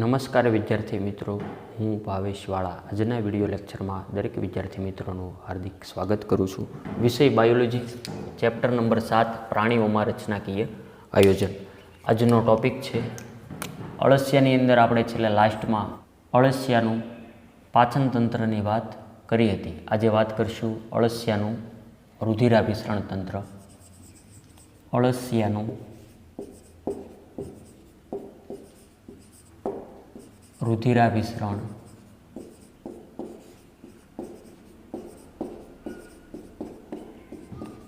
નમસ્કાર વિદ્યાર્થી મિત્રો, હું ભાવેશ વાળા આજના વિડીયો લેક્ચરમાં દરેક વિદ્યાર્થી મિત્રોનું હાર્દિક સ્વાગત કરું છું. વિષય બાયોલોજી, ચેપ્ટર નંબર 7 પ્રાણીઓમાં રચનાકીય આયોજન. આજનો ટોપિક છે અળસિયાની અંદર આપણે છેલ્લા લાસ્ટમાં અળસિયાનું પાચન તંત્રની વાત કરી હતી. આજે વાત કરીશું અળસિયાનું રુધિરાભિસરણ તંત્ર. અળસિયાનું રુધિરાભિસરણ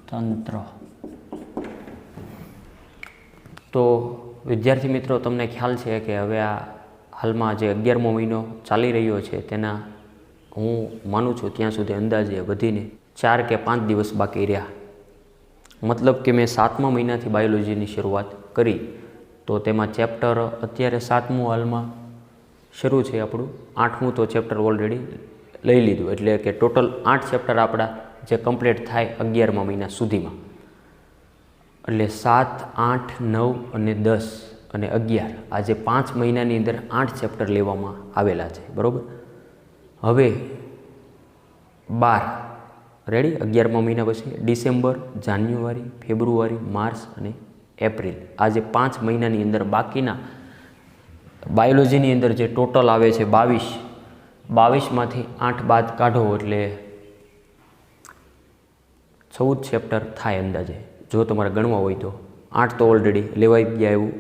તંત્ર. તો વિદ્યાર્થી મિત્રો, તમને ખ્યાલ છે કે હવે આ હાલમાં જે 11મો મહિનો ચાલી રહ્યો છે તેના હું માનું છું ત્યાં સુધી અંદાજે વધીને 4 કે 5 દિવસ બાકી રહ્યા. મતલબ કે મેં 7મા મહિનાથી બાયોલોજીની શરૂઆત કરી, તો તેમાં ચેપ્ટર અત્યારે 7મું હાલમાં શરૂ છે આપણું. 8મું તો ચેપ્ટર ઓલરેડી લઈ લીધું, એટલે કે ટોટલ 8 ચેપ્ટર આપણા જે કમ્પ્લીટ થાય 11મા મહિના સુધીમાં. એટલે 7, 8, 9 અને 10 અને 11 આ જે 5 મહિનાની અંદર 8 ચેપ્ટર લેવામાં આવેલા છે, બરાબર. હવે 12 રેડી. 11મા મહિના પછી ડિસેમ્બર, જાન્યુઆરી, ફેબ્રુઆરી, માર્ચ અને એપ્રિલ આ જે 5 મહિનાની અંદર બાકીના બાયોલોજીની અંદર જે ટોટલ આવે છે 22માંથી 8 બાદ કાઢો એટલે 14 ચેપ્ટર થાય અંદાજે. જો તમારે ગણવા હોય તો 8 તો ઓલરેડી લેવાઈ ગયા એવું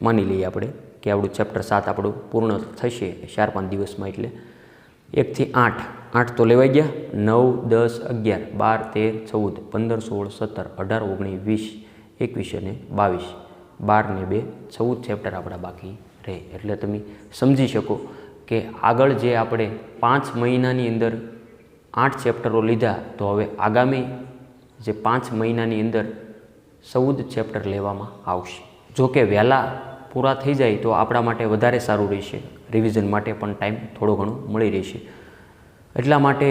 માની લઈએ આપણે કે આપણું ચેપ્ટર 7 આપણું પૂર્ણ થશે 4-5 દિવસમાં. એટલે 1 થી 8 તો લેવાઈ ગયા. 9, 10, 11, 12, 13, 14, 15, 16, 17, 18, 19, 20, 21 અને 22. 12 ને 2 14 ચેપ્ટર આપણા બાકી રહે. એટલે તમે સમજી શકો કે આગળ જે આપણે 5 મહિનાની અંદર 8 ચેપ્ટરો લીધા, તો હવે આગામી જે 5 મહિનાની અંદર 14 ચેપ્ટર લેવામાં આવશે. જો કે વહેલા પૂરા થઈ જાય તો આપણા માટે વધારે સારું રહેશે, રિવિઝન માટે પણ ટાઈમ થોડો ઘણો મળી રહેશે. એટલા માટે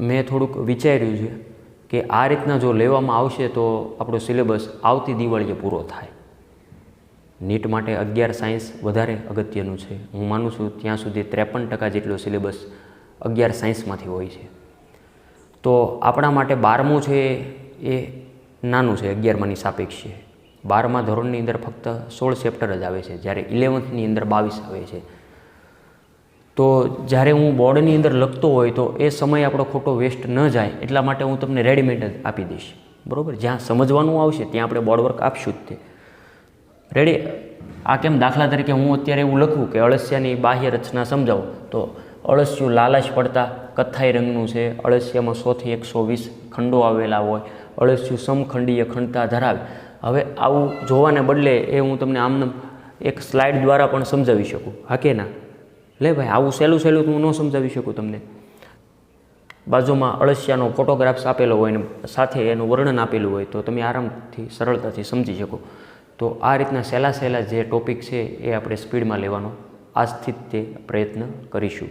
મેં થોડુંક વિચાર્યું છે કે આ રીતના જો લેવામાં આવશે તો આપણો સિલેબસ આવતી દિવાળીએ પૂરો થાય. નીટ માટે 11 સાયન્સ વધારે અગત્યનું છે. હું માનું છું ત્યાં સુધી 53% જેટલો સિલેબસ 11 સાયન્સમાંથી હોય છે. તો આપણા માટે 12મું છે એ નાનું છે 11માની સાપેક્ષે. 12મા ધોરણની અંદર ફક્ત 16 ચેપ્ટર જ આવે છે, જ્યારે 11થની અંદર 22 આવે છે. તો જ્યારે હું બોર્ડની અંદર લખતો હોય તો એ સમય આપણો ખોટો વેસ્ટ ન જાય, એટલા માટે હું તમને રેડીમેડ જ આપી દઈશ, બરાબર. જ્યાં સમજવાનું આવશે ત્યાં આપણે બોર્ડ વર્ક આપશું જ તે. રેડી. આ કેમ? દાખલા તરીકે હું અત્યારે એવું લખું કે અળસિયાની બાહ્ય રચના સમજાવો, તો અળસિયું લાલાશ પડતા કથ્થાઈ રંગનું છે, અળસિયામાં 100 થી 120 ખંડો આવેલા હોય, અળસિયું સમખંડીય ખંડતા ધરાવે. હવે આવું જોવાને બદલે એ હું તમને આમને એક સ્લાઇડ દ્વારા પણ સમજાવી શકું. હા કે ના? લે ભાઈ, આવું સહેલું હું ન સમજાવી શકું તમને. બાજુમાં અળસિયાનો ફોટોગ્રાફ્સ આપેલો હોય ને સાથે એનું વર્ણન આપેલું હોય તો તમે આરામથી સરળતાથી સમજી શકો. તો આ રીતના સહેલા જે ટોપિક છે એ આપણે સ્પીડમાં લેવાનો આજથી જ તે પ્રયત્ન કરીશું.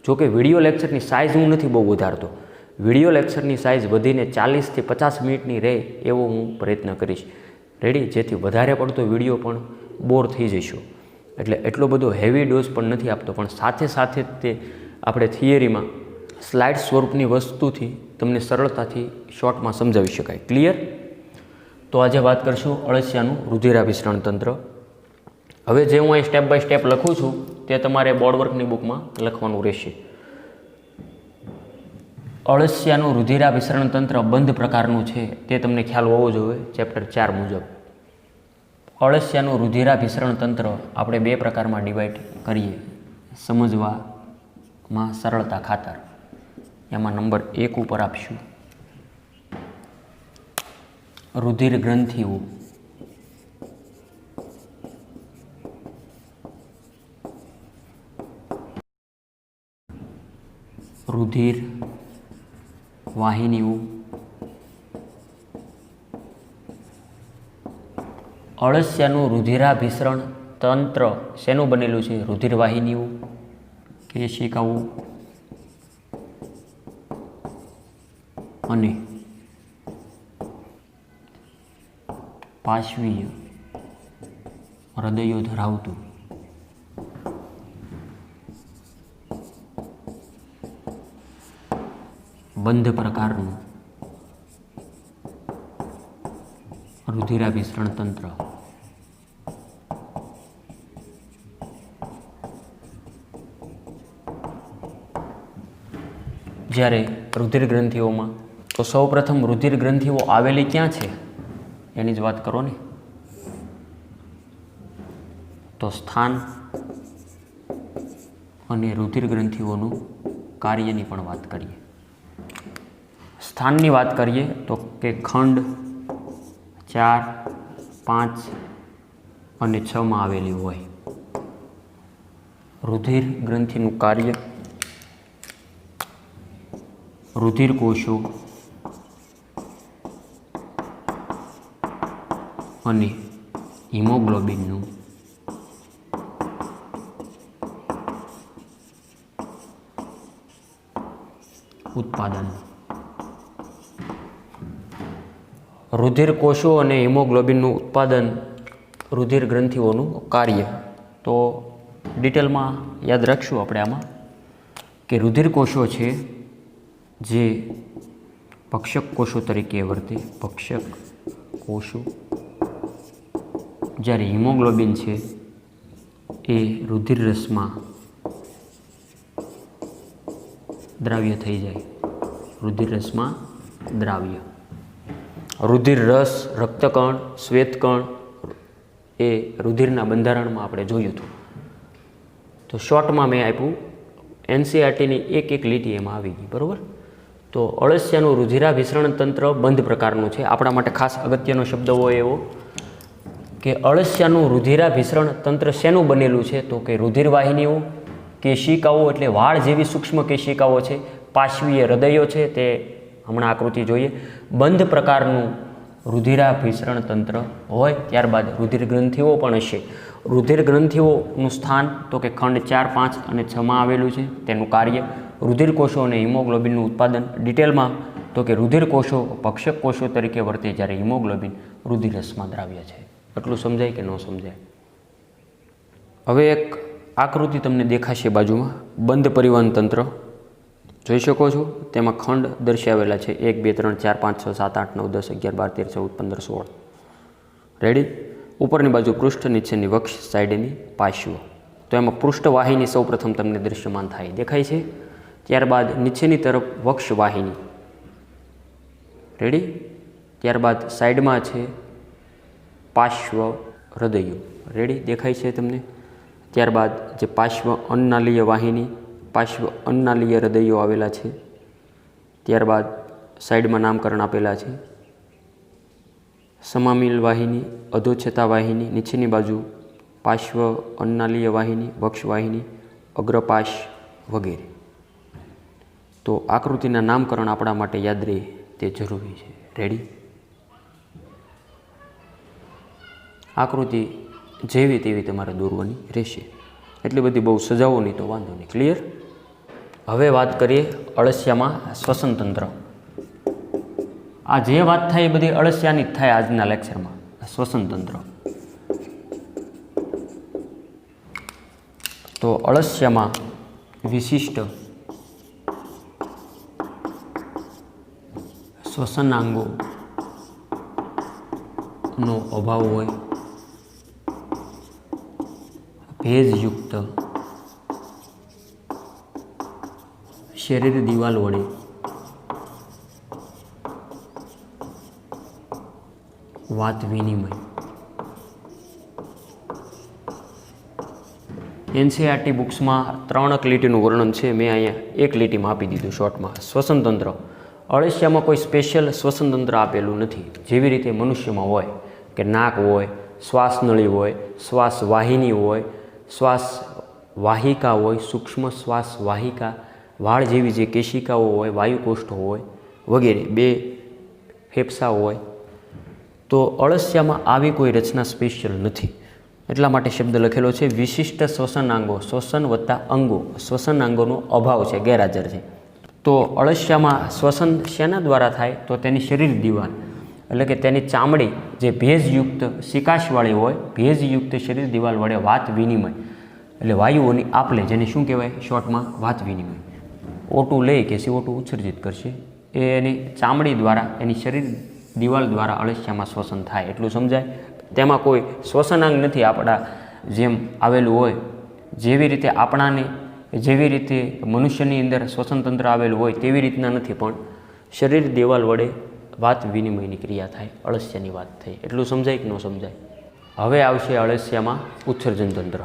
જો કે વિડીયો લેક્ચરની સાઇઝ હું નથી બહુ વધારતો. વિડીયો લેક્ચરની સાઇઝ વધીને 40 થી 50 મિનિટની રહે એવો હું પ્રયત્ન કરીશ. રેડી. જેથી વધારે પડતો વિડીયો પણ બોર થઈ જશો. એટલે એટલો બધો હેવી ડોઝ પણ નથી આપતો, પણ સાથે તે આપણે થિયરીમાં સ્લાઇડ સ્વરૂપની વસ્તુથી તમને સરળતાથી શોર્ટમાં સમજાવી શકાય. ક્લિયર? તો આજે વાત કરીશું અળસિયાનું રુધિરાભિસરણ તંત્ર. હવે જે હું અહીં સ્ટેપ બાય સ્ટેપ લખું છું તે તમારે બોર્ડ વર્કની બુકમાં લખવાનું રહેશે. અળસિયાનું રુધિરાભિસરણ તંત્ર બંધ પ્રકારનું છે તે તમને ખ્યાલ હોવો જોઈએ ચેપ્ટર 4 મુજબ. અળસિયાનું રુધિરાભિસરણ તંત્ર આપણે 2 પ્રકારમાં ડિવાઈડ કરીએ સમજવામાં સરળતા ખાતર. એમાં નંબર 1 ઉપર આપશું રુધિર ગ્રંથિઓ. રુધિર વાહિનીઓ. અળસિયાનું રુધિરાભિસરણ તંત્ર શેનું બનેલું છે? રુધિર વાહિનીઓ, કેશિકાઓ અને પાશ્વીય હૃદયો ધરાવતું બંધ પ્રકારનું રુધિરાભિસરણ તંત્ર. જ્યારે રુધિર ગ્રંથિઓમાં તો સૌપ્રથમ રુધિર ગ્રંથિઓ આવેલી ક્યાં છે એની જ વાત કરો ને. તો સ્થાન અને રુધિર ગ્રંથિઓનું કાર્યની પણ વાત કરીએ. સ્થાનની વાત કરીએ તો કે ખંડ 4, 5 અને 6માં આવેલી હોય. રુધિર ગ્રંથિનું કાર્ય રુધિર કોષો અને હિમોગ્લોબિનનું ઉત્પાદન. રુધિર કોષો અને હિમોગ્લોબિનનું ઉત્પાદન રુધિર ગ્રંથિઓનું કાર્ય. તો ડિટેલમાં યાદ રાખશું આપણે આમાં કે રુધિર કોષો છે જે ભક્ષક કોષો તરીકે વર્તે, ભક્ષક કોષો. જ્યારે હિમોગ્લોબિન છે એ રુધિર રસમાં દ્રાવ્ય થઈ જાય. રુધિર રસમાં દ્રાવ્ય. રુધિર રસ, રક્તકણ, શ્વેતકણ એ રુધિરના બંધારણમાં આપણે જોયું હતું. તો શોર્ટમાં મેં આપ્યું, એનસીઆરટીની એક લીટી એમાં આવી ગઈ, બરાબર. તો અળસિયાનું રુધિરાભિસરણ તંત્ર બંધ પ્રકારનું છે. આપણા માટે ખાસ અગત્યનો શબ્દ હોય એવો કે અળસિયાનું રુધિરાભિસરણ તંત્ર શેનું બનેલું છે? તો કે રુધિરવાહિનીઓ, કેશિકાઓ એટલે વાળ જેવી સૂક્ષ્મ કેશિકાઓ છે, પાશ્વીય હૃદયો છે, તે હમણાં આકૃતિ જોઈએ. બંધ પ્રકારનું રુધિરાભિસરણ તંત્ર હોય. ત્યારબાદ રુધિર ગ્રંથિઓ પણ હશે. રુધિર ગ્રંથિઓનું સ્થાન તો કે ખંડ 4, 5 અને 6માં આવેલું છે. તેનું કાર્ય રુધિર કોષો અને હિમોગ્લોબિનનું ઉત્પાદન. ડિટેલમાં તો કે રુધિર કોષો ભક્ષક કોષો તરીકે વર્તે, જ્યારે હિમોગ્લોબિન રુધિર રસમાં દ્રાવ્ય છે. એટલું સમજાય કે ન સમજાય? હવે એક આકૃતિ તમને દેખાશે બાજુમાં. બંધ પરિવહન તંત્ર જોઈ શકો છો. તેમાં ખંડ દર્શાવેલા છે 1, 2, 3, 4, 5, 6, 7, 8, 9, 10, 11, 12, 13, 14, 15, 16. રેડી? ઉપરની બાજુ પૃષ્ઠ, નીચેની વક્ષ, સાઈડની પાશ્વ. તો એમાં પૃષ્ઠવાહિની સૌ પ્રથમ તમને દૃશ્યમાન થાય, દેખાય છે. ત્યારબાદ નીચેની તરફ વક્ષવાહિની. રેડી? ત્યારબાદ સાઈડમાં છે પાશ્વ હૃદયો. રેડી? દેખાય છે તમને. ત્યારબાદ જે પાશ્વ અન્નનાલીય વાહિની, પાશ્વ અન્નનાલીય હૃદયો આવેલા છે. ત્યારબાદ સાઈડમાં નામકરણ આપેલા છે. સમામિલ વાહિની, અધોછેતા વાહિની, નીચેની બાજુ પાશ્વ અન્નનાલીય વાહિની, વક્ષવાહિની, અગ્રપાશ વગેરે. તો આકૃતિના નામકરણ આપણા માટે યાદ રહે તે જરૂરી છે. રેડી? આકૃતિ જેવી તેવી તમારે દોરવાની રહેશે. એટલી બધી બહુ સજાવો નહીં તો વાંધો નહીં. ક્લિયર? હવે વાત કરીએ અળસિયામાં શ્વસન તંત્ર. આ જે વાત થાય એ બધી અળસિયાની જ થાય આજના લેક્ચરમાં. શ્વસન તંત્ર. તો અળસિયામાં વિશિષ્ટ શ્વસનાંગોનો અભાવ હોય, ભેજયુક્ત શરીર દિવાલ વડે વાત વિનિમય. એનસીઆરટી બુક્સમાં 3 લીટીનું વર્ણન છે. મેં અહીંયા 1 લીટીમાં આપી દીધું શોર્ટમાં. શ્વસન તંત્ર. અળસિયામાં કોઈ સ્પેશિયલ શ્વસન તંત્ર આપેલું નથી. જેવી રીતે મનુષ્યમાં હોય કે નાક હોય, શ્વાસનળી હોય, શ્વાસ વાહિની હોય, શ્વાસ વાહિકા હોય, સૂક્ષ્મ શ્વાસ વાહિકા, વાળ જેવી જે કેશિકાઓ હોય, વાયુકોષ્ઠો હોય વગેરે, 2 ફેફસા હોય. તો અળસિયામાં આવી કોઈ રચના સ્પેશિયલ નથી. એટલા માટે શબ્દ લખેલો છે વિશિષ્ટ શ્વસનાંગો. શ્વસન વત્તા અંગો, શ્વસનાંગોનો અભાવ છે, ગેરહાજર છે. તો અળસિયામાં શ્વસન શેના દ્વારા થાય? તો તેની શરીર દિવાલ એટલે કે તેની ચામડી જે ભેજયુક્ત સિકાશવાળી હોય, ભેજયુક્ત શરીર દિવાલ વડે વાત વિનિમય એટલે વાયુઓની આપલે, જેને શું કહેવાય શોર્ટમાં? વાત વિનિમય. O2 લઈ કે CO2 ઉત્સર્જિત કરશે એની ચામડી દ્વારા, એની શરીર દિવાલ દ્વારા અળસિયામાં શ્વસન થાય એટલું સમજાય. તેમાં કોઈ શ્વસનાંગ નથી આપણા જેમ આવેલું હોય. જેવી રીતે આપણાને, જેવી રીતે મનુષ્યની અંદર શ્વસનતંત્ર આવેલું હોય તેવી રીતના નથી, પણ શરીર દિવાલ વડે વાત વિનિમયની ક્રિયા થાય. અળસિયાની વાત થઈ એટલું સમજાય કે ન સમજાય? હવે આવશે અળસિયામાં ઉત્સર્જન તંત્ર.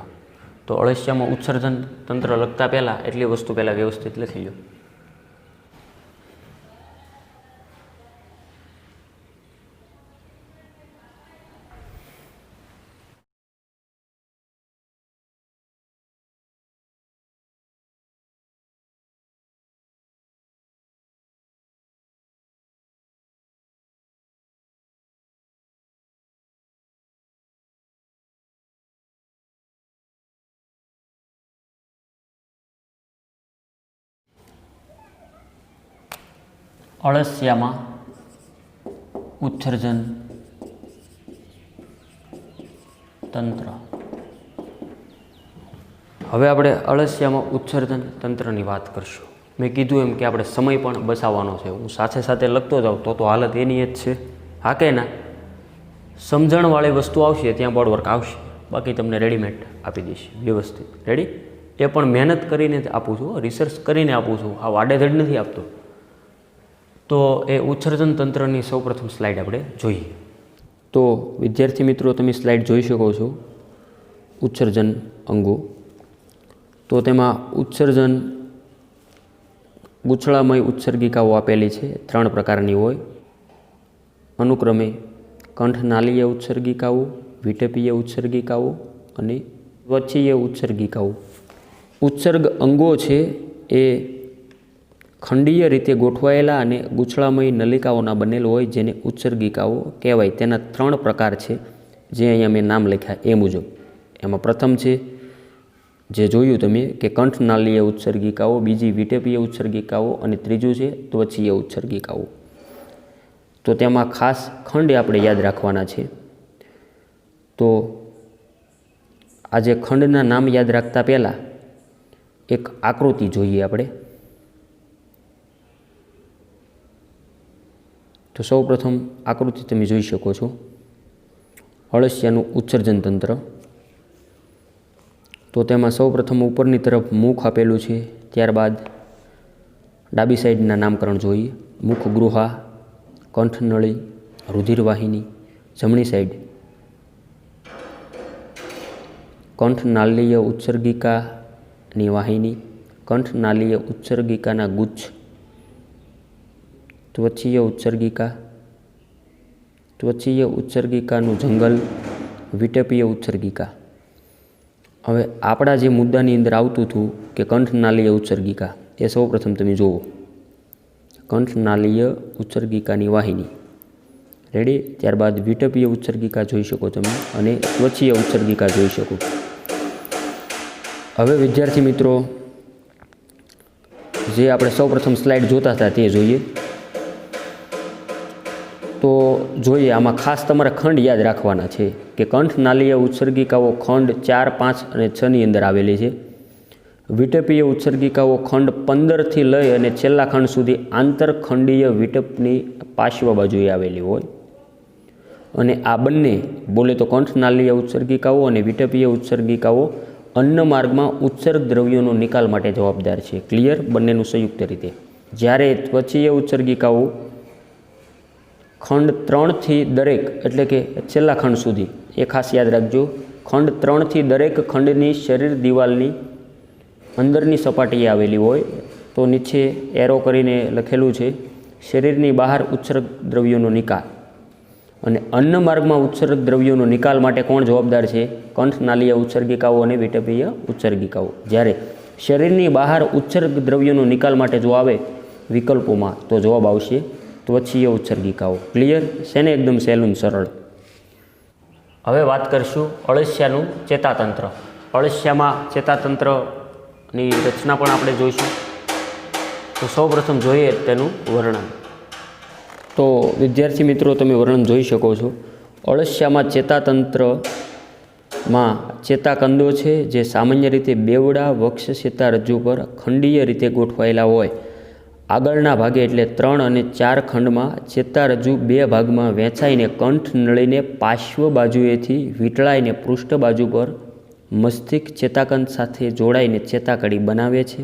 તો અળસિયામાં ઉત્સર્જન તંત્ર લખતા પહેલાં એટલી વસ્તુ પહેલાં વ્યવસ્થિત લખી લો. અળસિયામાં ઉત્સર્જન તંત્ર. હવે આપણે અળસિયામાં ઉત્સર્જન તંત્રની વાત કરશું. મેં કીધું એમ કે આપણે સમય પણ બચાવવાનો છે. હું સાથે સાથે લખતો જાઉં તો હાલત એની જ છે. હા કે ના? સમજણવાળી વસ્તુ આવશે ત્યાં બોર્ડવર્ક આવશે, બાકી તમને રેડીમેડ આપી દઈશ વ્યવસ્થિત. રેડી? એ પણ મહેનત કરીને જ આપું છું, રિસર્ચ કરીને આપું છું, આ વાડેધડ નથી આપતો. તો એ ઉત્સર્જન તંત્રની સૌપ્રથમ સ્લાઇડ આપણે જોઈએ. તો વિદ્યાર્થી મિત્રો, તમે સ્લાઇડ જોઈ શકો છો. ઉત્સર્જન અંગો. તો તેમાં ઉત્સર્જન ગૂંચળામય ઉત્સર્ગિકાઓ આપેલી છે. 3 પ્રકારની હોય. અનુક્રમે કંઠનાલીય ઉત્સર્ગિકાઓ, વિટપીય ઉત્સર્ગિકાઓ અને ત્વચીય ઉત્સર્ગિકાઓ. ઉત્સર્ગ અંગો છે એ ખંડીય રીતે ગોઠવાયેલા અને ગૂંચળામય નલિકાઓના બનેલ હોય, જેને ઉત્સર્ગિકાઓ કહેવાય. તેના 3 પ્રકાર છે, જે અહીંયા મેં નામ લખ્યા એ મુજબ. એમાં પ્રથમ છે જે જોયું તમે કે કંઠનાલીય ઉત્સર્ગિકાઓ, બીજી વિટપીય ઉત્સર્ગિકાઓ અને ત્રીજું છે ત્વચીય ઉત્સર્ગિકાઓ. તો તેમાં ખાસ ખંડ આપણે યાદ રાખવાના છે. તો આજે ખંડના નામ યાદ રાખતા પહેલાં એક આકૃતિ જોઈએ આપણે. તો સૌ પ્રથમ આકૃતિ તમે જોઈ શકો છો. અળસિયાનું ઉત્સર્જન તંત્ર. તો તેમાં સૌ પ્રથમ ઉપરની તરફ મુખ આપેલું છે. ત્યારબાદ ડાબી સાઈડના નામકરણ જોઈએ. મુખ ગૃહા, કંઠનળી, રુધિરવાહિની. જમણી સાઈડ કંઠનાલીય ઉત્સર્ગિકાની વાહિની, કંઠનાલીય ઉત્સર્ગિકાના ગુચ્છ, ત્વચીય ઉત્સર્ગિકા, ત્વચીય ઉત્સર્ગિકાનું જંગલ, વિટપીય ઉત્સર્ગિકા. હવે આપણા જે મુદ્દાની અંદર આવતું હતું કે કંઠનાલીય ઉત્સર્ગિકા, એ સૌ પ્રથમ તમે જુઓ. કંઠનાલીય ઉત્સર્ગિકાની વાહિની. રેડી? ત્યારબાદ વિટપીય ઉત્સર્ગિકા જોઈ શકો તમે અને ત્વચીય ઉત્સર્ગિકા જોઈ શકો. હવે વિદ્યાર્થી મિત્રો, જે આપણે સૌ પ્રથમ સ્લાઇડ જોતા હતા તે જોઈએ. તો જોઈએ, આમાં ખાસ તમારે ખંડ યાદ રાખવાના છે કે કંઠનાલીય ઉત્સર્ગિકાઓ ખંડ 4, 5 અને 6ની અંદર આવેલી છે. વિટપીય ઉત્સર્ગિકાઓ ખંડ 15થી લઈ અને છેલ્લા ખંડ સુધી આંતરખંડીય વિટપની પાર્શ્વ બાજુએ આવેલી હોય. અને આ બંને બોલે તો કંઠનાલીય ઉત્સર્ગિકાઓ અને વિટપીય ઉત્સર્ગિકાઓ અન્ન માર્ગમાં ઉત્સર્ગ દ્રવ્યોનો નિકાલ માટે જવાબદાર છે. ક્લિયર? બંનેનું સંયુક્ત રીતે. જ્યારે ત્વચીય ઉત્સર્ગિકાઓ ખંડ 3થી દરેક, એટલે કે છેલ્લા ખંડ સુધી, એ ખાસ યાદ રાખજો, ખંડ 3થી દરેક ખંડની શરીર દિવાલની અંદરની સપાટીએ આવેલી હોય. તો નીચે એરો કરીને લખેલું છે શરીરની બહાર ઉત્સર્ગ દ્રવ્યોનો નિકાલ. અને અન્ન માર્ગમાં ઉત્સર્ગ દ્રવ્યોનો નિકાલ માટે કોણ જવાબદાર છે? કંઠનાલીય ઉત્સર્ગિકાઓ અને વિટપીય ઉત્સર્ગિકાઓ. જ્યારે શરીરની બહાર ઉત્સર્ગ દ્રવ્યોનો નિકાલ માટે જો આવે વિકલ્પોમાં, તો જવાબ આવશે ત્વચીય ઉત્સર્ગિકાઓ. ક્લિયર? છે ને? એકદમ સહેલું સરળ. હવે વાત કરીશું અળસિયાનું ચેતાતંત્ર. અળસિયામાં ચેતાતંત્રની રચના પણ આપણે જોઈશું. તો સૌ પ્રથમ જોઈએ તેનું વર્ણન. તો વિદ્યાર્થી મિત્રો, તમે વર્ણન જોઈ શકો છો. અળસિયામાં ચેતાતંત્રમાં ચેતાકંદો છે, જે સામાન્ય રીતે બેવડા વક્ષ ચેતા રજ્જુ પર ખંડીય રીતે ગોઠવાયેલા હોય. આગળના ભાગે એટલે 3 અને 4 ખંડમાં ચેતારજ્જુ 2 ભાગમાં વહેંચાઈને કંઠ નળીને પાર્શ્વ બાજુએથી વીંટળાઈને પૃષ્ઠ બાજુ પર મસ્તિષ્ક ચેતાકંદ સાથે જોડાઈને ચેતાકડી બનાવે છે.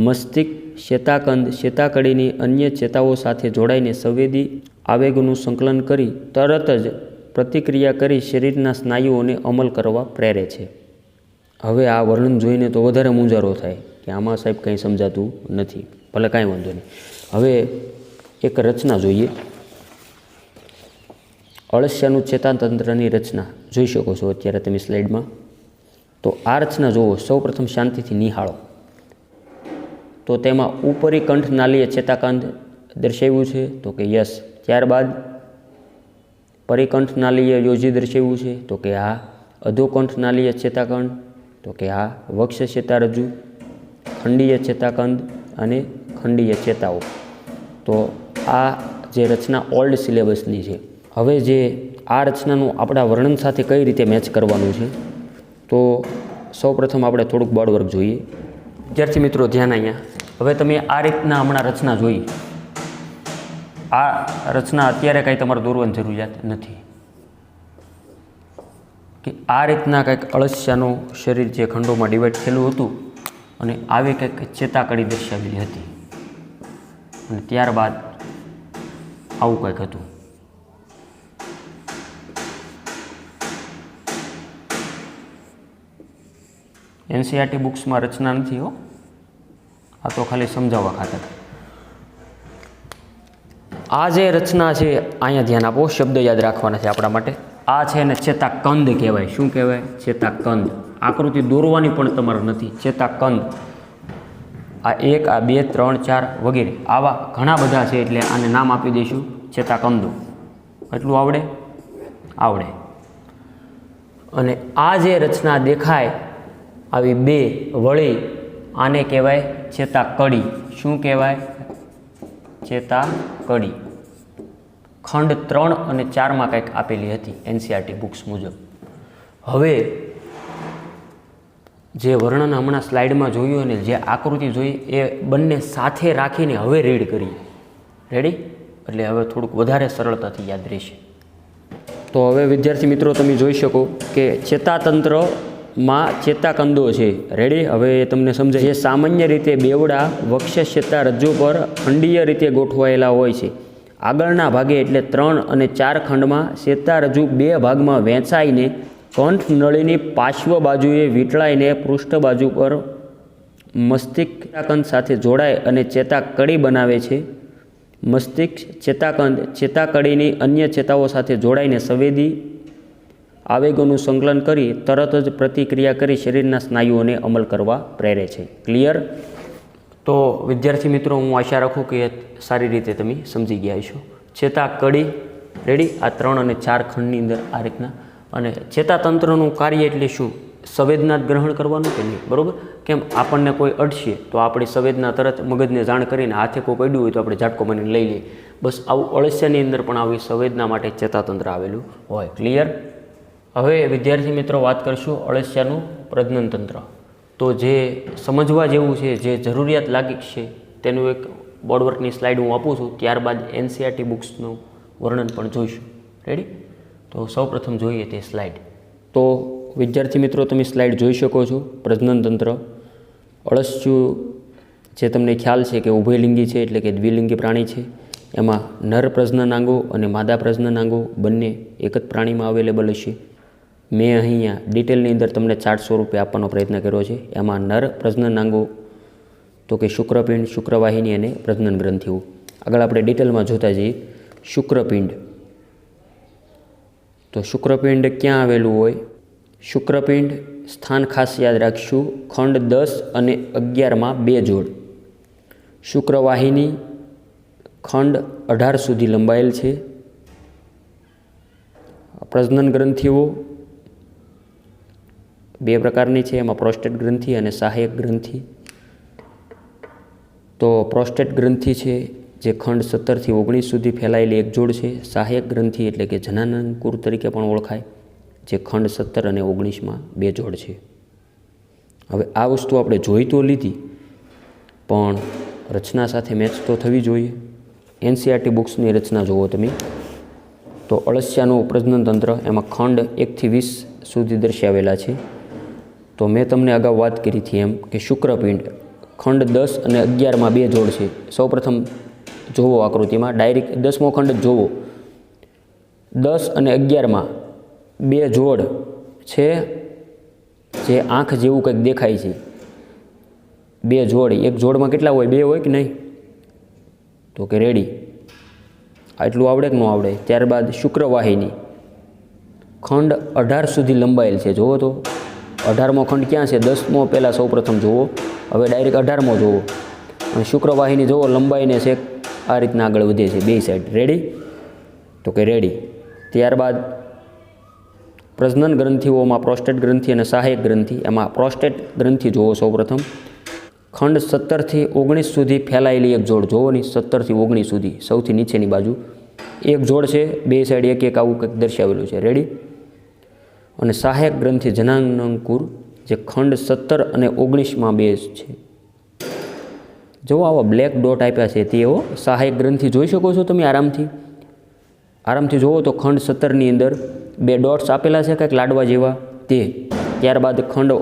મસ્તિષ્ક ચેતાકંદ ચેતાકડીની અન્ય ચેતાઓ સાથે જોડાઈને સંવેદી આવેગોનું સંકલન કરી તરત જ પ્રતિક્રિયા કરી શરીરના સ્નાયુઓને અમલ કરવા પ્રેરે છે. હવે આ વર્ણન જોઈને તો વધારે મૂંઝારો થાય કે આમાં સાહેબ કંઈ સમજાતું નથી. ભલે કાંઈ વાંધો નહીં. હવે એક રચના જોઈએ. અળસિયાનું ચેતાતંત્રની રચના જોઈ શકો છો અત્યારે તમે સ્લાઇડમાં. તો આ રચના જુઓ, સૌપ્રથમ શાંતિથી નિહાળો. તો તેમાં ઉપરી કંઠનાલીય ચેતાકાંડ દર્શાવ્યું છે તો કે યસ. ત્યારબાદ પરિકંઠનાલીય યોજી દર્શાવ્યું છે તો કે હા. અધોકંઠનાલીય ચેતાકંડ તો કે હા. વક્ષ ચેતારજ્જુ, ખંડીય ચેતાકંદ અને ખંડીય ચેતાઓ. તો આ જે રચના ઓલ્ડ સિલેબસની છે. હવે જે આ રચનાનું આપણા વર્ણન સાથે કઈ રીતે મેચ કરવાનું છે તો સૌપ્રથમ આપણે થોડુંક બોર્ડ વર્ક જોઈએ. વિદ્યાર્થી મિત્રો ધ્યાન અહીંયા. હવે તમે આ રીતના હમણાં રચના જોઈ. આ રચના અત્યારે કાંઈ તમારે દોરવાની જરૂરિયાત નથી કે આ રીતના કંઈક અળસિયાનું શરીર જે ખંડોમાં ડિવાઈડ થયેલું હતું અને આવી કંઈક ચેતાકડી દર્શાવેલી હતી અને ત્યારબાદ આવું કંઈક હતું. એનસીઈઆરટી બુક્સમાં રચના નથી હો, આ તો ખાલી સમજાવવા ખાતર. આ જે રચના છે અહીંયા ધ્યાન આપો, શબ્દ યાદ રાખવાના છે આપણા માટે. આ છે ને ચેતાકંદ કહેવાય. શું કહેવાય? ચેતાકંદ. આકૃતિ દોરવાની પણ તમારે નથી. ચેતાકંદ. આ 1, આ 2, 3, 4 વગેરે આવા ઘણા બધા છે એટલે આને નામ આપી દઈશું ચેતાકંદો. એટલું આવડે? આવડે. અને આ જે રચના દેખાય આવી 2 વળી આને કહેવાય ચેતાકડી. શું કહેવાય? ચેતાકડી. ખંડ 3 અને 4માં કંઈક આપેલી હતી એનસીઈઆરટી બુક્સ મુજબ. હવે જે વર્ણન હમણાં સ્લાઇડમાં જોયું અને જે આકૃતિ જોઈ એ બંને સાથે રાખીને હવે રીડ કરીએ. રેડી? એટલે હવે થોડુંક વધારે સરળતાથી યાદ રહેશે. તો હવે વિદ્યાર્થી મિત્રો તમે જોઈ શકો કે ચેતાતંત્રમાં ચેતાકંદો છે. રેડી? હવે તમને સમજાય. જે સામાન્ય રીતે બેવડા વક્ષ ચેતારજ્જુ પર ખંડીય રીતે ગોઠવાયેલા હોય છે. આગળના ભાગે એટલે 3 અને 4 ખંડમાં ચેતારજ્જુ 2 ભાગમાં વહેંચાઈને કંઠ નળીની પાર્શ્વ બાજુએ વીંટળાઈને પૃષ્ઠ બાજુ પર મસ્તિષ્ક ચેતાકંદ સાથે જોડાય અને ચેતાકડી બનાવે છે. મસ્તિષ્ક ચેતાકંદ ચેતાકડીની અન્ય ચેતાઓ સાથે જોડાઈને સંવેદી આવેગોનું સંકલન કરી તરત જ પ્રતિક્રિયા કરી શરીરના સ્નાયુઓને અમલ કરવા પ્રેરે છે. ક્લિયર? તો વિદ્યાર્થી મિત્રો હું આશા રાખું કે સારી રીતે તમે સમજી ગયા છો. ચેતાકડી. રેડી? આ 3 અને 4 ખંડની અંદર આ રીતના. અને ચેતાતંત્રનું કાર્ય એટલે શું? સંવેદના ગ્રહણ કરવાનું કે નહીં? બરાબર? કેમ આપણને કોઈ અડશે તો આપણી સંવેદના તરત મગજને જાણ કરીને હાથે કોઈ પડ્યું હોય તો આપણે ઝાટકો મારીને લઈ લઈએ. બસ આવું અળસિયાની અંદર પણ આવી સંવેદના માટે ચેતાતંત્ર આવેલું હોય. ક્લિયર? હવે વિદ્યાર્થી મિત્રો વાત કરીશું અળસિયાનું પ્રજનન તંત્ર. તો જે સમજવા જેવું છે, જે જરૂરિયાત લાગી છે તેનું એક બોર્ડવર્કની સ્લાઇડ હું આપું છું. ત્યારબાદ એનસીઈઆરટી બુક્સનું વર્ણન પણ જોઈશું. રેડી? તો સૌપ્રથમ જોઈએ તે સ્લાઇડ. તો વિદ્યાર્થી મિત્રો તમે સ્લાઇડ જોઈ શકો છો. પ્રજનન તંત્ર. અળસિયું જે તમને ખ્યાલ છે કે ઉભયલિંગી છે એટલે કે દ્વિલિંગી પ્રાણી છે. એમાં નર પ્રજનનાંગો અને માદા પ્રજનનાંગો બંને એક જ પ્રાણીમાં અવેલેબલ હશે. મેં અહીંયા ડિટેલની અંદર તમને ચાર્ટ સ્વરૂપે આપવાનો પ્રયત્ન કર્યો છે. એમાં નર પ્રજનનાંગો તો કે શુક્રપિંડ, શુક્રવાહિની અને પ્રજનન ગ્રંથિઓ. આગળ આપણે ડિટેલમાં જોતા જઈએ. શુક્રપિંડ. તો શુક્રપિંડ ક્યાં આવેલું હોય? શુક્રપિંડ સ્થાન ખાસ યાદ રાખશું. ખંડ 10 અને 11માં 2 જોડ. શુક્રવાહિની ખંડ 18 સુધી લંબાયેલ છે. પ્રજનન ગ્રંથિઓ 2 પ્રકારની છે. એમાં પ્રોસ્ટેટ ગ્રંથિ અને સહાયક ગ્રંથિ. તો પ્રોસ્ટેટ ગ્રંથિ છે જે ખંડ 17 થી 19 સુધી ફેલાયેલી એક જોડ છે. સહાયક ગ્રંથિ એટલે કે જનનાંકુર તરીકે પણ ઓળખાય, જે ખંડ 17 અને 19માં 2 જોડ છે. હવે આ વસ્તુ આપણે જોઈ તો લીધી, પણ રચના સાથે મેચ તો થવી જોઈએ. એનસીઆરટી બુક્સની રચના જુઓ તમે તો અળસિયાનું પ્રજનન તંત્ર એમાં ખંડ 1 થી 20 સુધી દર્શાવેલા છે. તો મેં તમને અગાઉ વાત કરી હતી એમ કે શુક્રપિંડ ખંડ 10 અને 11માં 2 જોડ છે. સૌપ્રથમ જોવો આકૃતિમાં ડાયરેક્ટ 10મો ખંડ જ જોવો. 10 અને 11માં 2 જોડ છે જે આંખ જેવું કંઈક દેખાય છે. 2 જોડ, એક જોડમાં કેટલા હોય? 2 હોય કે નહીં? તો કે રેડી. આટલું આવડે કે ન આવડે? ત્યારબાદ શુક્રવાહિની ખંડ 18 સુધી લંબાયેલ છે. જુઓ તો 18મો ખંડ ક્યાં છે? 10મો પહેલાં સૌપ્રથમ જુઓ, હવે ડાયરેક્ટ 18મો જુઓ. અને શુક્રવાહિની જુઓ લંબાઈને છે આ રીતના આગળ વધે છે બે સાઈડ. રેડી? તો કે રેડી. ત્યારબાદ પ્રજનન ગ્રંથિઓમાં પ્રોસ્ટેટ ગ્રંથિ અને સહાયક ગ્રંથિ. એમાં પ્રોસ્ટેટ ગ્રંથિ જુઓ સૌપ્રથમ. ખંડ 17 થી 19 સુધી ફેલાયેલી એક જોડ જુઓ ની, 17 થી 19 સુધી સૌથી નીચેની બાજુ એક જોડ છે, બે સાઈડ એક એક આવું કંઈક દર્શાવેલું છે. રેડી? અને સહાયક ગ્રંથિ જનનાંકુર જે ખંડ 17 અને 19માં 2 છે. જુઓ આવા બ્લેક ડોટ આપ્યા છે તેઓ સહાયક ગ્રંથિ જોઈ શકો છો તમે આરામથી જુઓ તો ખંડ 17ની અંદર 2 ડોટ્સ આપેલા છે કંઈક લાડવા જેવા તે. ત્યારબાદ ખંડ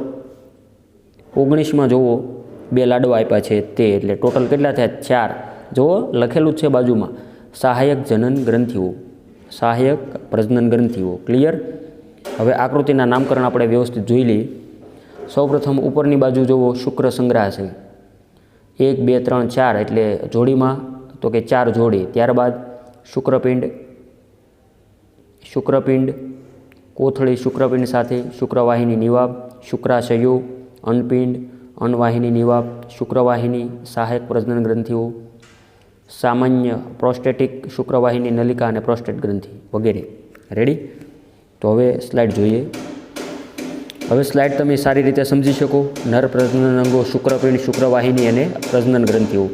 19માં જુઓ 2 લાડવા આપ્યા છે તે. એટલે ટોટલ કેટલા થયા? 4. જુઓ લખેલું જ છે બાજુમાં સહાયક જનન ગ્રંથિઓ, સહાયક પ્રજનન ગ્રંથિઓ. ક્લિયર? હવે આકૃતિના નામકરણ આપણે વ્યવસ્થિત જોઈ લઈએ. સૌપ્રથમ ઉપરની બાજુ જુઓ શુક્ર સંગ્રહાશય 1 2 3 4 એટલે જોડીમાં તો કે 4 જોડી. ત્યારબાદ શુક્રપિંડ કોથળી શુક્રપિંડ સાથે શુક્રવાહિની નિવાબ, શુક્રાશયો, અન્નપિંડ, અન્નવાહિની નિવાબ, શુક્રવાહિની, સહાયક પ્રજનન ગ્રંથિઓ, સામાન્ય પ્રોસ્ટેટિક શુક્રવાહિની નલિકા અને પ્રોસ્ટેટ ગ્રંથિ વગેરે. રેડી? તો હવે સ્લાઇડ જોઈએ. હવે સ્લાઇડ તમે સારી રીતે સમજી શકો. નર પ્રજનન અંગો શુક્રપિંડ, શુક્રવાહિની અને પ્રજનન ગ્રંથિઓ.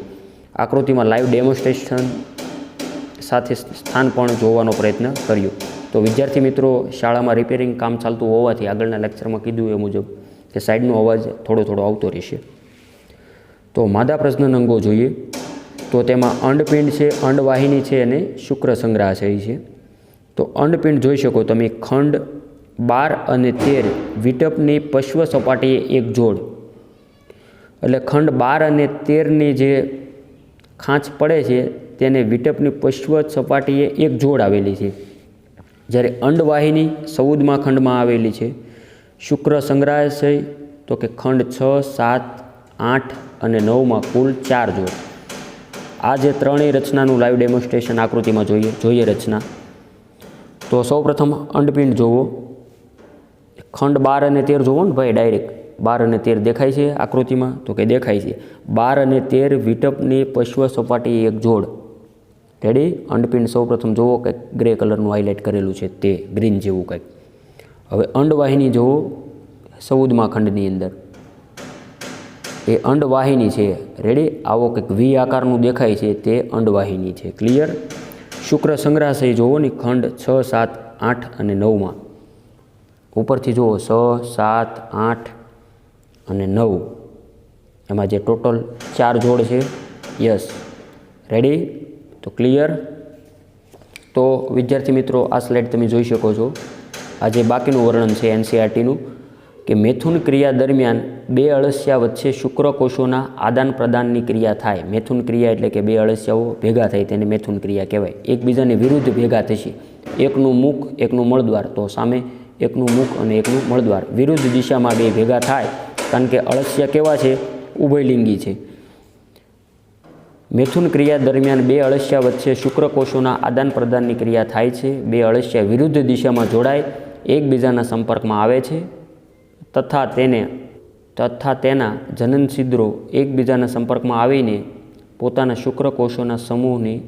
આકૃતિમાં લાઈવ ડેમોન્સ્ટ્રેશન સાથે સ્થાન પણ જોવાનો પ્રયત્ન કર્યો. તો વિદ્યાર્થી મિત્રો, શાળામાં રિપેરિંગ કામ ચાલતું હોવાથી આગળના લેક્ચરમાં કીધું એ મુજબ કે સાઈડનો અવાજ થોડો થોડો આવતો રહેશે. તો માદા પ્રજનન અંગો જોઈએ તો તેમાં અંડપિંડ છે, અંડવાહિની છે અને શુક્ર સંગ્રહાશય છે. તો અંડપિંડ જોઈ શકો તમે ખંડ 12 અને 13 વિટપની પશ્વ સપાટીએ એક જોડ. એટલે ખંડ 12 અને 13ની જે ખાંચ પડે છે તેને વિટપની પશ્વ સપાટીએ એક જોડ આવેલી છે. જ્યારે અંડવાહિની સૌદમાં ખંડમાં આવેલી છે. શુક્ર સંગ્રહાશય તો કે ખંડ 6, 7, 8 અને 9માં કુલ 4 જોડ. આ જે ત્રણેય રચનાનું લાઈવ ડેમોન્સ્ટ્રેશન આકૃતિમાં જોઈએ રચના. તો સૌપ્રથમ અંડપિંડ જોવો. ખંડ 12 અને 13 જોવો ને ભાઈ, ડાયરેક્ટ 12 અને 13 દેખાય છે આકૃતિમાં? તો કે દેખાય છે. 12 અને 13 વિટપની પશ્વ સપાટી એક જોડ. રેડી? અંડપિંડ સૌપ્રથમ જોવો કંઈક ગ્રે કલરનું હાઇલાઇટ કરેલું છે તે, ગ્રીન જેવું કંઈક. હવે અંડવાહિની જુઓ સૌદમાં ખંડની અંદર, એ અંડવાહિની છે. રેડી? આવો કંઈક વી આકારનું દેખાય છે તે અંડવાહિની છે. ક્લિયર? શુક્ર સંગ્રહાશય જુઓ ને ખંડ 6, 7, 8 અને 9માં. ઉપરથી જુઓ 6, 7, 8 અને 9 એમાં જે ટોટલ 4 જોડ છે. યસ. રેડી? તો ક્લિયર? તો વિદ્યાર્થી મિત્રો, આ સ્લાઇડ તમે જોઈ શકો છો. આ જે બાકીનું વર્ણન છે એનસીઆરટીનું કે મેથુન ક્રિયા દરમિયાન 2 અળસિયા વચ્ચે શુક્રકોષોના આદાન પ્રદાનની ક્રિયા થાય. મેથુન ક્રિયા એટલે કે 2 અળસિયાઓ ભેગા થાય તેને મેથુન ક્રિયા કહેવાય. એકબીજાની વિરુદ્ધ ભેગા થશે. એકનું મુખ એકનું મળદ્વાર, તો સામે એકનું મુખ અને એકનું મળદ્વાર વિરુદ્ધ દિશામાં 2 ભેગા થાય. કારણ કે અળસિયા કેવા છે? ઉભયલિંગી છે. મેથુન ક્રિયા દરમિયાન 2 અળસિયા વચ્ચે શુક્રકોષોના આદાન પ્રદાનની ક્રિયા થાય છે. 2 અળસિયા વિરુદ્ધ દિશામાં જોડાય એકબીજાના સંપર્કમાં આવે છે તથા તેના જનન છિદ્રો એકબીજાના સંપર્કમાં આવીને પોતાના શુક્રકોષોના સમૂહની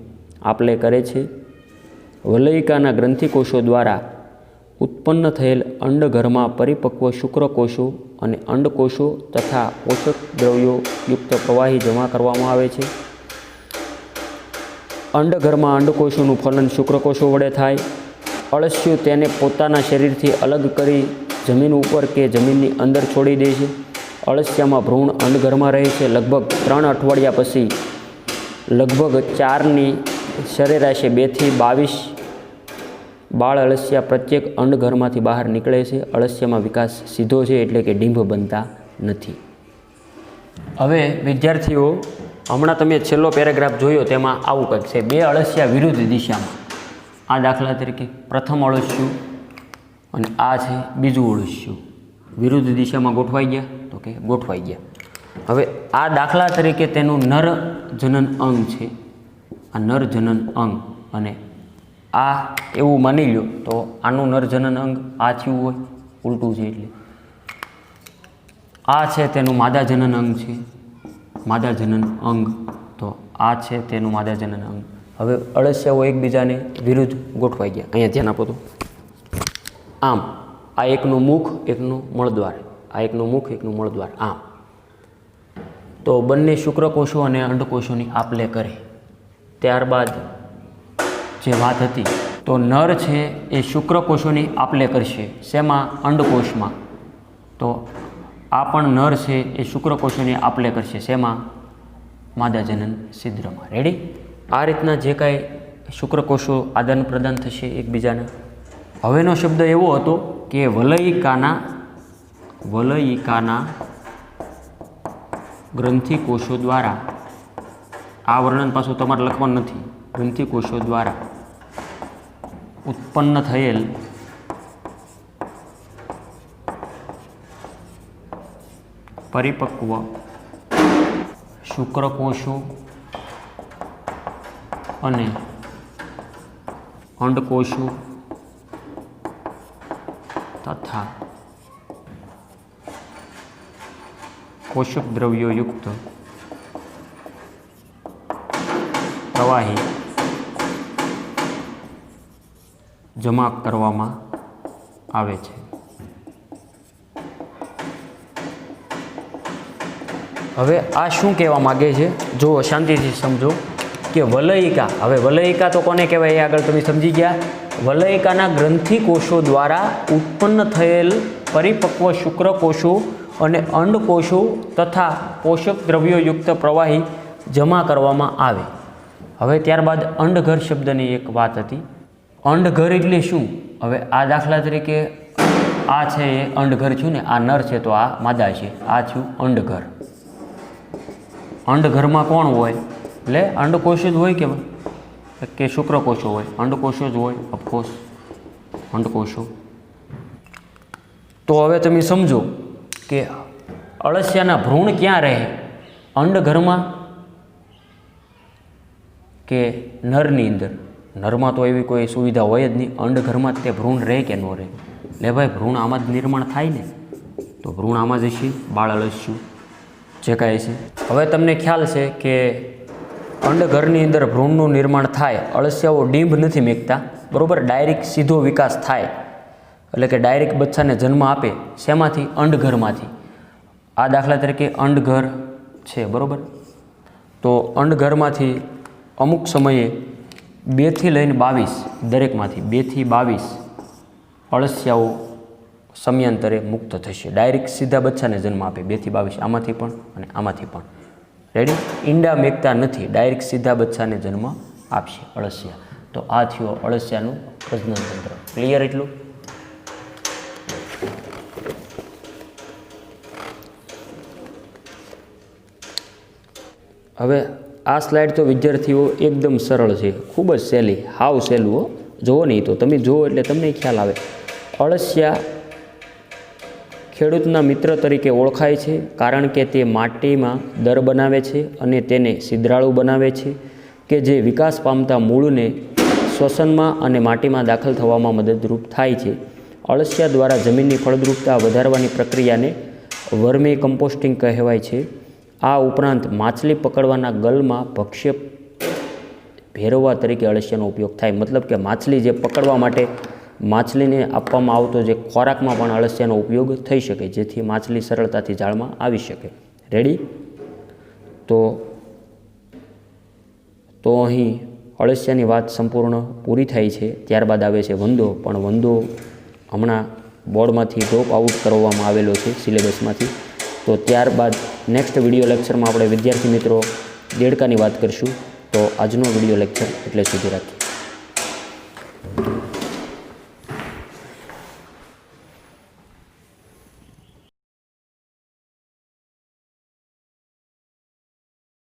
આપલે કરે છે. વલયિકાના ગ્રંથિકોષો દ્વારા ઉત્પન્ન થયેલ અંડઘરમાં પરિપક્વ શુક્રકોષો અને અંડકોષો તથા પોષક દ્રવ્યો યુક્ત પ્રવાહી જમા કરવામાં આવે છે. અંડઘરમાં અંડકોષોનું ફલન શુક્રકોષો વડે થાય. અળસિયું તેને પોતાના શરીરથી અલગ કરી જમીન ઉપર કે જમીનની અંદર છોડી દે છે. અળસિયામાં ભ્રૂણ અંડઘરમાં રહે છે. લગભગ 3 અઠવાડિયા પછી લગભગ 4ની સરેરાશે 2 થી 22 બાળ અળસિયા પ્રત્યેક અંડઘરમાંથી બહાર નીકળે છે. અળસિયામાં વિકાસ સીધો છે, એટલે કે ડીંભ બનતા નથી. હવે વિદ્યાર્થીઓ, હમણાં તમે છેલ્લો પેરેગ્રાફ જોયો તેમાં આવું કંઈક છે. 2 અળસિયા વિરુદ્ધ દિશામાં. આ દાખલા તરીકે પ્રથમ અળસિયું અને આ છે બીજું અળસિયું. વિરુદ્ધ દિશામાં ગોઠવાઈ ગયા? તો કે ગોઠવાઈ ગયા. હવે આ દાખલા તરીકે તેનું નર જનન અંગ છે. આ નર જનન અંગ, અને આ એવું માની લો તો આનું નર જનન અંગ આ થયું હોય, ઉલટું છે એટલે. આ છે તેનું માદા જનન અંગ છે, માદા જનન અંગ. તો આ છે તેનું માદા જનન અંગ. હવે અળસિયાઓ એકબીજાને વિરુદ્ધ ગોઠવાઈ ગયા. અહીંયા ધ્યાન આપો તો. આમ આ એકનું મુખ, એકનું મળદ્વાર. આ એકનું મુખ, એકનું મળદ્વાર. આમ તો બંને શુક્રકોષો અને અંડકોષોની આપ-લે કરે. ત્યારબાદ જે વાત હતી, તો નર છે એ શુક્રકોષોની આપ-લે કરશે. શેમાં? અંડકોષમાં. તો આ પણ નર છે એ શુક્રકોષોની આપ-લે કરશે. શેમાં? માદા જનન છિદ્રમાં. રેડી? આ રીતના જે કાંઈ શુક્રકોષો આદાન પ્રદાન થશે એકબીજાના. હવેનો શબ્દ એવો હતો કે વલયિકાના ગ્રંથિકોષો દ્વારા, આ વર્ણન પાછું તમારે લખવાનું નથી, ગ્રંથિકોષો દ્વારા ઉત્પન્ન થયેલ પરિપક્વ શુક્રકોષો અને અંડકોષો તથા પોષક દ્રવ્યોયુક્ત પ્રવાહી જમા કરવામાં આવે છે. હવે આ શું કહેવા માગે છે? જો શાંતિથી સમજો કે વલયિકા. હવે વલયિકા તો કોને કહેવાય એ આગળ તમે સમજી ગયા. વલયિકાના ગ્રંથિકોષો દ્વારા ઉત્પન્ન થયેલ પરિપક્વ શુક્રકોષો અને અંડકોષો તથા પોષક દ્રવ્યોયુક્ત પ્રવાહી જમા કરવામાં આવે. હવે ત્યારબાદ અંડઘર શબ્દની એક વાત હતી. અંડઘર એટલે શું? હવે આ દાખલા તરીકે આ છે એ અંડઘર છું ને, આ નર છે તો આ માદા છે, આ થયું અંડઘર. અંડઘરમાં કોણ હોય? એટલે અંડકોષ જ હોય કે શુક્રકોષો હોય? અંડકોષો જ હોય, ઓફકોર્સ અંડકોષો. તો હવે તમે સમજો કે અળસિયાના ભ્રૂણ ક્યાં રહે? અંડઘરમાં કે નરની અંદર? નરમાં તો એવી કોઈ સુવિધા હોય જ નહીં. અંડઘરમાં તે ભ્રૂણ રહે કે ન રહે? લે ભાઈ, ભ્રૂણ આમાં જ નિર્માણ થાય ને, તો ભ્રૂણ આમાં જ હશે. બાળ અળસિયું જે કાંઈ છે. હવે તમને ખ્યાલ છે કે અંડઘરની અંદર ભ્રૂણનું નિર્માણ થાય. અળસિયાઓ ડીંભ નથી મેકતા, બરાબર? ડાયરેક્ટ સીધો વિકાસ થાય, એટલે કે ડાયરેક્ટ બચ્ચાને જન્મ આપે. શેમાંથી? અંડઘરમાંથી. આ દાખલા તરીકે અંડઘર છે, બરાબર? તો અંડઘરમાંથી અમુક સમયે 2 થી લઈને 22, દરેકમાંથી 2 થી 22 અળસિયાઓ સમયાંતરે મુક્ત થશે. ડાયરેક્ટ સીધા બચ્ચાને જન્મ આપે. 2 થી 22 આમાંથી પણ અને આમાંથી પણ. રેડી? ઈંડા મેકતા નથી, ડાયરેક્ટ સીધા બચ્ચાને જન્મ આપશે અળસિયા. તો આ થયો અળસિયાનું પ્રજનન તંત્ર. ક્લિયર એટલું? હવે આ સ્લાઇડ તો વિદ્યાર્થીઓ એકદમ સરળ છે, ખૂબ જ સહેલી, હાવ સહેલું હો. જુઓ નહીં તો તમે જુઓ એટલે તમને ખ્યાલ આવે. અળસિયા ખેડૂતના મિત્ર તરીકે ઓળખાય છે, કારણ કે તે માટીમાં દર બનાવે છે અને તેને છિદ્રાળુ બનાવે છે, કે જે વિકાસ પામતા મૂળને શ્વસનમાં અને માટીમાં દાખલ થવામાં મદદરૂપ થાય છે. અળસિયા દ્વારા જમીનની ફળદ્રુપતા વધારવાની પ્રક્રિયાને વર્મી કમ્પોસ્ટિંગ કહેવાય છે. આ ઉપરાંત માછલી પકડવાના ગલમાં ભક્ષ્ય ભેરવવા તરીકે અળસિયાનો ઉપયોગ થાય. મતલબ કે માછલી જે પકડવા માટે માછલીને આપવામાં આવતો જે ખોરાકમાં પણ અળસિયાનો ઉપયોગ થઈ શકે, જેથી માછલી સરળતાથી જાળમાં આવી શકે. રેડી? તો અહીં અળસિયાની વાત સંપૂર્ણ પૂરી થાય છે. ત્યારબાદ આવે છે વંદો. પણ વંદો હમણાં બોર્ડમાંથી ડ્રોપ આઉટ કરવામાં આવેલો છે, સિલેબસમાંથી. તો ત્યારબાદ નેક્સ્ટ વિડીયો લેક્ચરમાં આપણે વિદ્યાર્થી મિત્રો દેડકાની વાત કરીશું. તો આજનો વિડીયો લેક્ચર એટલે સુધી રાખીએ.